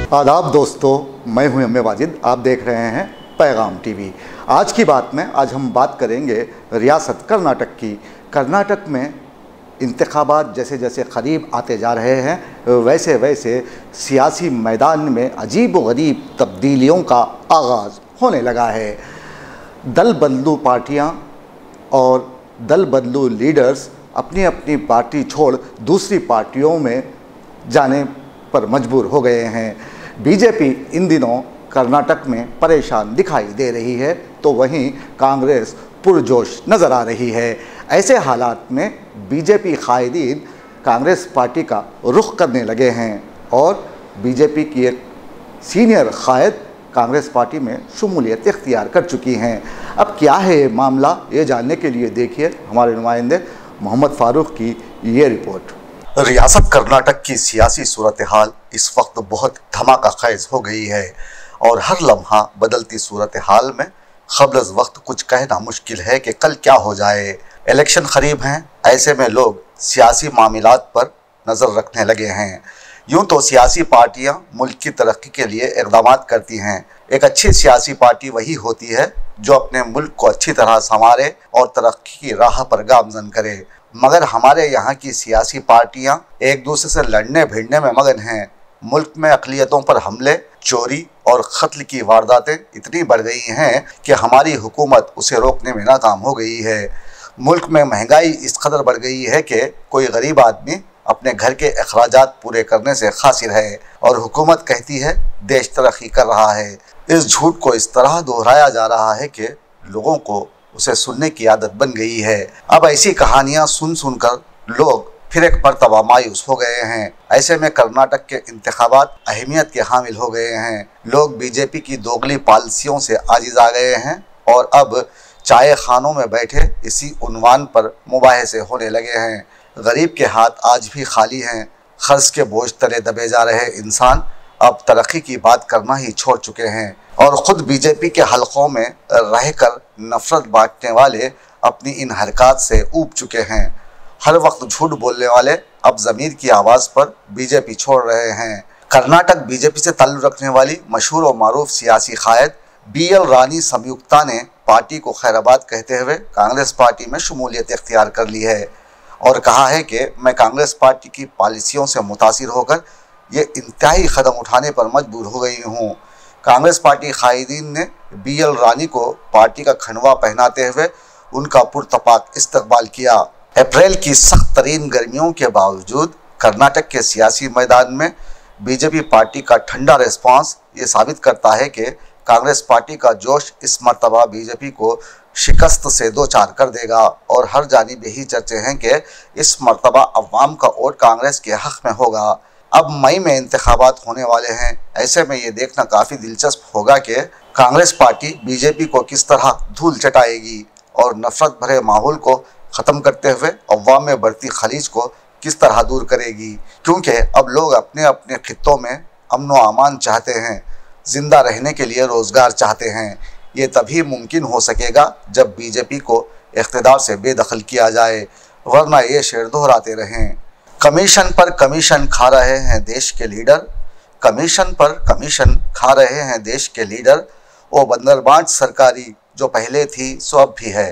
आदाब दोस्तों, मैं हूं एम.ए. वाजिद। आप देख रहे हैं पैगाम टीवी। आज की बात में आज हम बात करेंगे रियासत कर्नाटक की। कर्नाटक में इंतखाबात जैसे जैसे करीब आते जा रहे हैं वैसे वैसे सियासी मैदान में अजीब व गरीब तब्दीलियों का आगाज़ होने लगा है। दल बदलू पार्टियां और दल बदलू लीडर्स अपनी अपनी पार्टी छोड़ दूसरी पार्टियों में जाने पर मजबूर हो गए हैं। बीजेपी इन दिनों कर्नाटक में परेशान दिखाई दे रही है तो वहीं कांग्रेस पुरजोश नज़र आ रही है। ऐसे हालात में बीजेपी कायदीन कांग्रेस पार्टी का रुख करने लगे हैं और बीजेपी की एक सीनियर कायद कांग्रेस पार्टी में शमूलियत इख्तियार कर चुकी हैं। अब क्या है ये मामला, ये जानने के लिए देखिए हमारे नुमाइंदे मोहम्मद फारूक की ये रिपोर्ट। रियासत कर्नाटक की सियासी सूरत हाल इस वक्त बहुत धमाका खैज हो गई है और हर लम्हा बदलती सूरत हाल में क़ब्ल वक्त कुछ कहना मुश्किल है कि कल क्या हो जाए। इलेक्शन करीब हैं, ऐसे में लोग सियासी मामलात पर नज़र रखने लगे हैं। यूँ तो सियासी पार्टियां मुल्क की तरक्की के लिए इक़दाम करती हैं। एक अच्छी सियासी पार्टी वही होती है जो अपने मुल्क को अच्छी तरह संवारे और तरक्की की राह पर गामज़न करे। मगर हमारे यहाँ की सियासी पार्टियां एक दूसरे से लड़ने भिड़ने में मगन हैं। मुल्क में अक़लियतों पर हमले, चोरी और कत्ल की वारदातें इतनी बढ़ गई हैं कि हमारी हुकूमत उसे रोकने में नाकाम हो गई है। मुल्क में महंगाई इस कदर बढ़ गई है कि कोई गरीब आदमी अपने घर के अखराजात पूरे करने से कासिर है और हुकूमत कहती है देश तरक्की कर रहा है। इस झूठ को इस तरह दोहराया जा रहा है कि लोगों को उसे सुनने की आदत बन गई है। अब ऐसी कहानियां सुन सुनकर लोग फिर एक मर्तबा मायूस हो गए हैं। ऐसे में कर्नाटक के इंतखाबात अहमियत के हामिल हो गए हैं। लोग बीजेपी की दोगली पॉलिसियों से आजिज आ गए हैं और अब चाय खानों में बैठे इसी उन्वान पर मुबाहिसे होने लगे हैं। गरीब के हाथ आज भी खाली हैं। खर्च के बोझ तले दबे जा रहे इंसान अब तरक्की की बात करना ही छोड़ चुके हैं और ख़ुद बीजेपी के हलकों में रहकर नफरत बांटने वाले अपनी इन हरकत से ऊब चुके हैं। हर वक्त झूठ बोलने वाले अब ज़मीर की आवाज़ पर बीजेपी छोड़ रहे हैं। कर्नाटक बीजेपी से ताल्लुक़ रखने वाली मशहूर और मारूफ सियासी कायद BL रानी संयुक्ता ने पार्टी को खैराबाद कहते हुए कांग्रेस पार्टी में शमूलियत इख्तियार कर ली है और कहा है कि मैं कांग्रेस पार्टी की पॉलिसियों से मुतासिर होकर ये इंतहाई कदम उठाने पर मजबूर हो गई हूँ। कांग्रेस पार्टी कायदीन ने BL रानी को पार्टी का खंडवा पहनाते हुए उनका पुरतपाक इस्तकबाल किया। अप्रैल की सख्त तरीन गर्मियों के बावजूद कर्नाटक के सियासी मैदान में बीजेपी पार्टी का ठंडा रिस्पांस ये साबित करता है कि कांग्रेस पार्टी का जोश इस मरतबा बीजेपी को शिकस्त से दो चार कर देगा और हर जानिब यही चर्चे हैं कि इस मरतबा अवाम का वोट कांग्रेस के हक़ में होगा। अब मई में इंतखाबात होने वाले हैं। ऐसे में ये देखना काफ़ी दिलचस्प होगा कि कांग्रेस पार्टी बीजेपी को किस तरह धूल चटाएगी और नफरत भरे माहौल को ख़त्म करते हुए अवाम में बढ़ती खलीज को किस तरह दूर करेगी। क्योंकि अब लोग अपने अपने खित्तों में अमन व अमान चाहते हैं, ज़िंदा रहने के लिए रोज़गार चाहते हैं। ये तभी मुमकिन हो सकेगा जब बीजेपी को इक़्तिदार से बेदखल किया जाए, वरना ये शेर दोहराते रहें। कमीशन पर कमीशन खा रहे हैं देश के लीडर, कमीशन पर कमीशन खा रहे हैं देश के लीडर। वो बंदरबांट सरकारी जो पहले थी सो अब भी है।